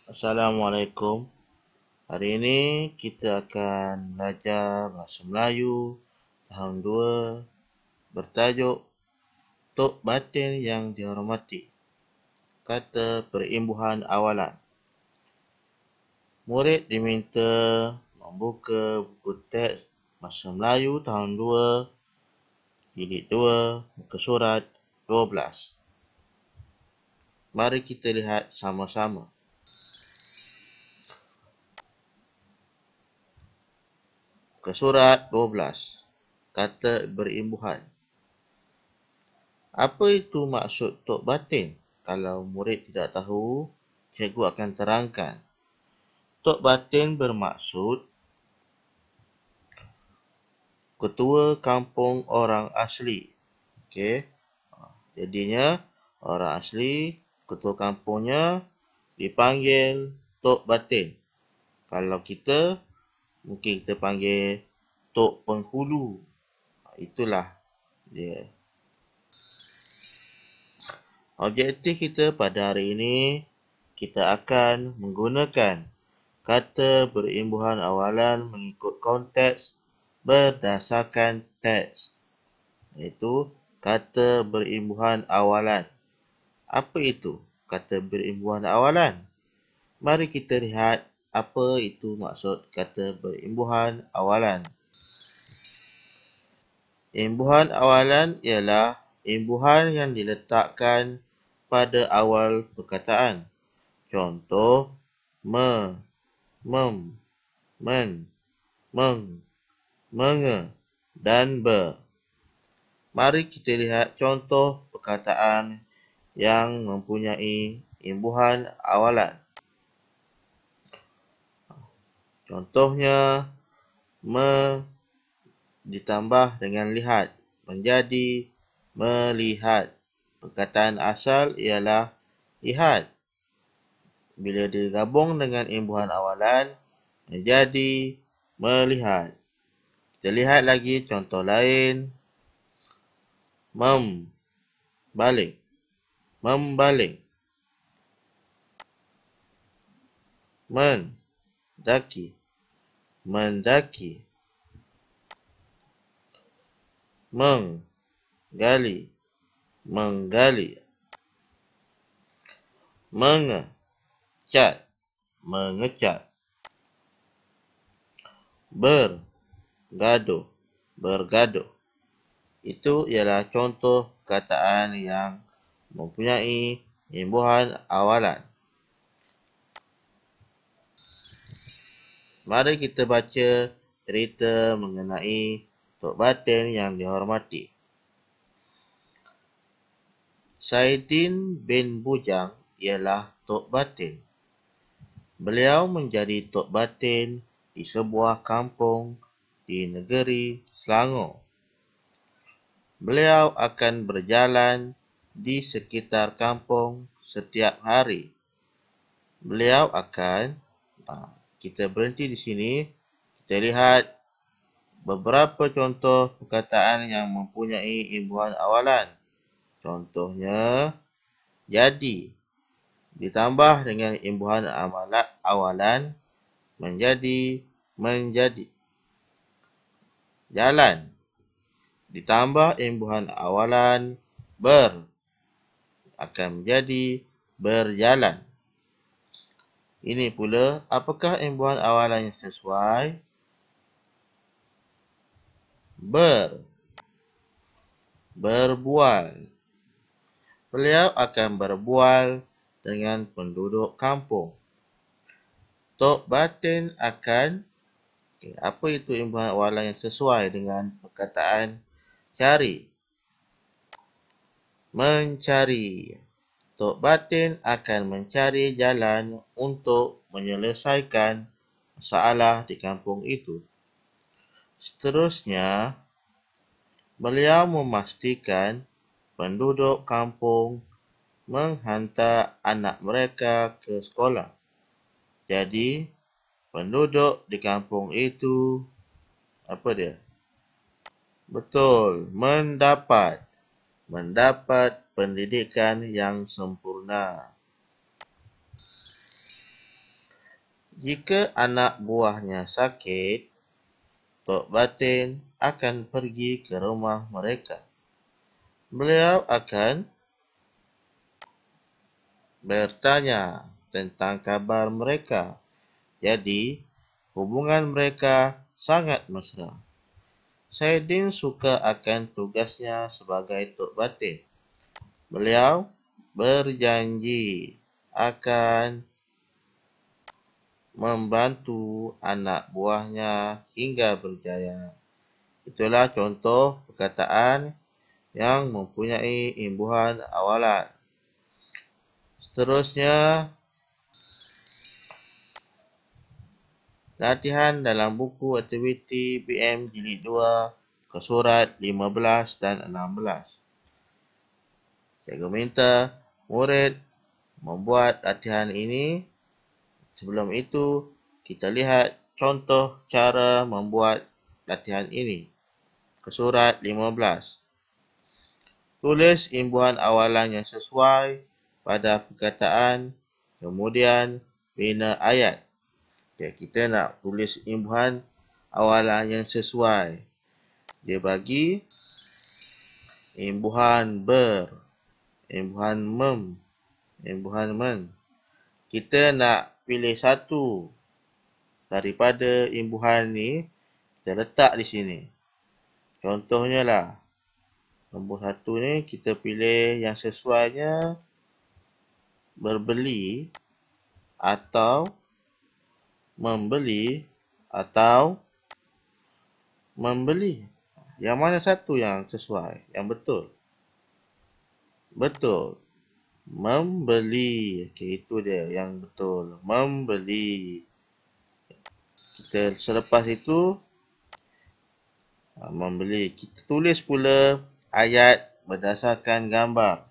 Assalamualaikum. Hari ini kita akan belajar bahasa Melayu tahun 2 bertajuk Tok Batin yang dihormati. Kata perimbuhan awalan. Murid diminta membuka buku teks bahasa Melayu tahun 2 jilid 2 muka surat 12. Mari kita lihat sama-sama. Muka surat 12. Kata berimbuhan. Apa itu maksud tok batin? Kalau murid tidak tahu, cikgu akan terangkan. Tok batin bermaksud ketua kampung orang asli. Okey. Jadinya orang asli, ketua kampungnya dipanggil tok batin. Kalau kita, mungkin kita panggil tok penghulu. Itulah dia. Objektif kita pada hari ini, kita akan menggunakan kata berimbuhan awalan mengikut konteks berdasarkan teks, iaitu kata berimbuhan awalan. Apa itu kata berimbuhan awalan? Mari kita lihat apa itu maksud kata berimbuhan awalan. Imbuhan awalan ialah imbuhan yang diletakkan pada awal perkataan. Contoh, me, mem, men, meng, menge, dan be. Mari kita lihat contoh perkataan yang mempunyai imbuhan awalan. Contohnya, me ditambah dengan lihat menjadi melihat. Perkataan asal ialah lihat. Bila digabung dengan imbuhan awalan, menjadi melihat. Kita lihat lagi contoh lain. Membalik, membalik. Mendaki, mendaki. Menggali, menggali. Mengecat, mengecat. Bergaduh, bergaduh. Itu ialah contoh perkataan yang mempunyai imbuhan awalan. Mari kita baca cerita mengenai tok batin yang dihormati. Saidin bin Bujang ialah tok batin. Beliau menjadi tok batin di sebuah kampung di negeri Selangor. Beliau akan berjalan di sekitar kampung setiap hari. Beliau akan, kita berhenti di sini, kita lihat beberapa contoh perkataan yang mempunyai imbuhan awalan. Contohnya, jadi ditambah dengan imbuhan awalan menjadi menjadi. Jalan ditambah imbuhan awalan akan menjadi berjalan. Ini pula, apakah imbuhan awalan yang sesuai? Berbual. Beliau akan berbual dengan penduduk kampung. Tok batin akan, apa itu imbuhan awalan yang sesuai dengan perkataan cari? Mencari. Tok batin akan mencari jalan untuk menyelesaikan masalah di kampung itu. Seterusnya, beliau memastikan penduduk kampung menghantar anak mereka ke sekolah. Jadi, penduduk di kampung itu, apa dia? Betul, mendapat pendidikan yang sempurna. Jika anak buahnya sakit, Tok Batin akan pergi ke rumah mereka. Beliau akan bertanya tentang kabar mereka. Jadi, hubungan mereka sangat mesra. Saidin suka akan tugasnya sebagai Tok Batin. Beliau berjanji akan membantu anak buahnya hingga berjaya. Itulah contoh perkataan yang mempunyai imbuhan awalan. Seterusnya, latihan dalam buku aktiviti BM Jilid 2 ke surat 15 dan 16. Cikgu minta murid membuat latihan ini. Sebelum itu, kita lihat contoh cara membuat latihan ini. Ke surat 15. Tulis imbuhan awalan yang sesuai pada perkataan, kemudian bina ayat. Okay, kita nak tulis imbuhan awalan yang sesuai. Dia bagi imbuhan ber, imbuhan mem, imbuhan men. Kita nak pilih satu daripada imbuhan ni, kita letak di sini. Contohnya lah, nombor 1 ni kita pilih yang sesuainya berbeli atau membeli atau membeli. Yang mana satu yang sesuai, yang betul? Betul. Membeli. Okey, itu dia yang betul. Membeli. Kita selepas itu membeli. Kita tulis pula ayat berdasarkan gambar.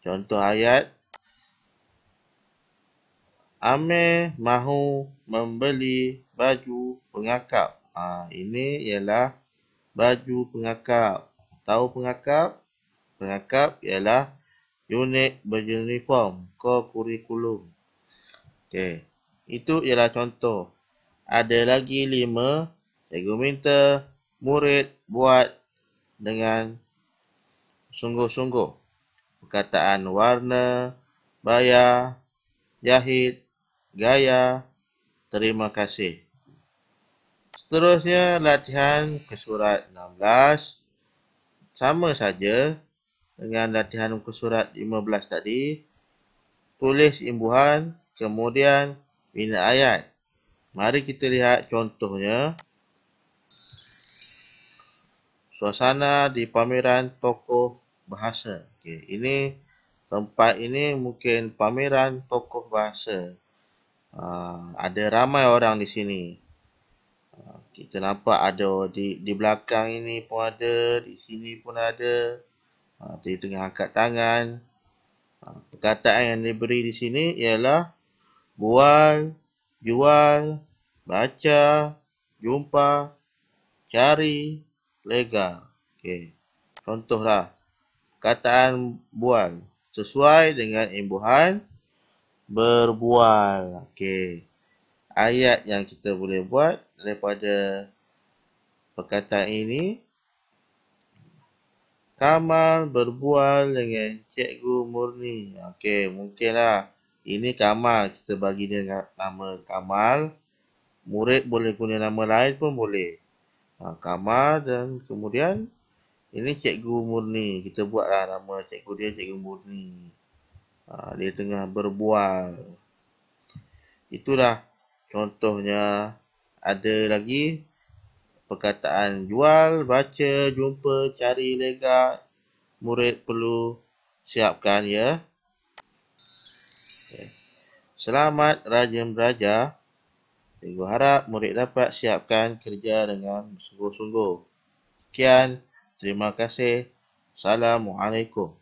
Contoh ayat, Amir mahu membeli baju pengakap. Ini ialah baju pengakap. Tahu pengakap? Pengakap ialah unit beruniform, kurikulum. Okey, itu ialah contoh. Ada lagi 5. Cikgu minta murid buat dengan sungguh-sungguh. Perkataan warna, bayar, jahit, gaya, terima kasih. Seterusnya, latihan ke surat 16. Sama saja dengan latihan ke surat 15 tadi. Tulis imbuhan, kemudian bina ayat. Mari kita lihat contohnya. Suasana di pameran tokoh bahasa. Okey, ini tempat ini mungkin pameran tokoh bahasa. Ada ramai orang di sini. Kita nampak ada di belakang ini pun ada, di sini pun ada. Dia tengah angkat tangan. Perkataan yang diberi di sini ialah bual, jual, baca, jumpa, cari, lega. Okey. Contohlah. Perkataan bual sesuai dengan imbuhan berbual. Okey. Ayat yang kita boleh buat daripada perkataan ini, Kamal berbual dengan Cikgu Murni. Okey, mungkinlah ini Kamal, kita bagi dia nama Kamal. Murid boleh guna nama lain pun boleh. Kamal dan kemudian ini Cikgu Murni. Kita buatlah nama cikgu dia Cikgu Murni. Dia tengah berbual. Itulah contohnya. Ada lagi perkataan jual, baca, jumpa, cari, lega. Murid perlu siapkan ya. Okay. Selamat rajin belajar. Cikgu harap murid dapat siapkan kerja dengan sungguh-sungguh. Sekian, terima kasih. Assalamualaikum.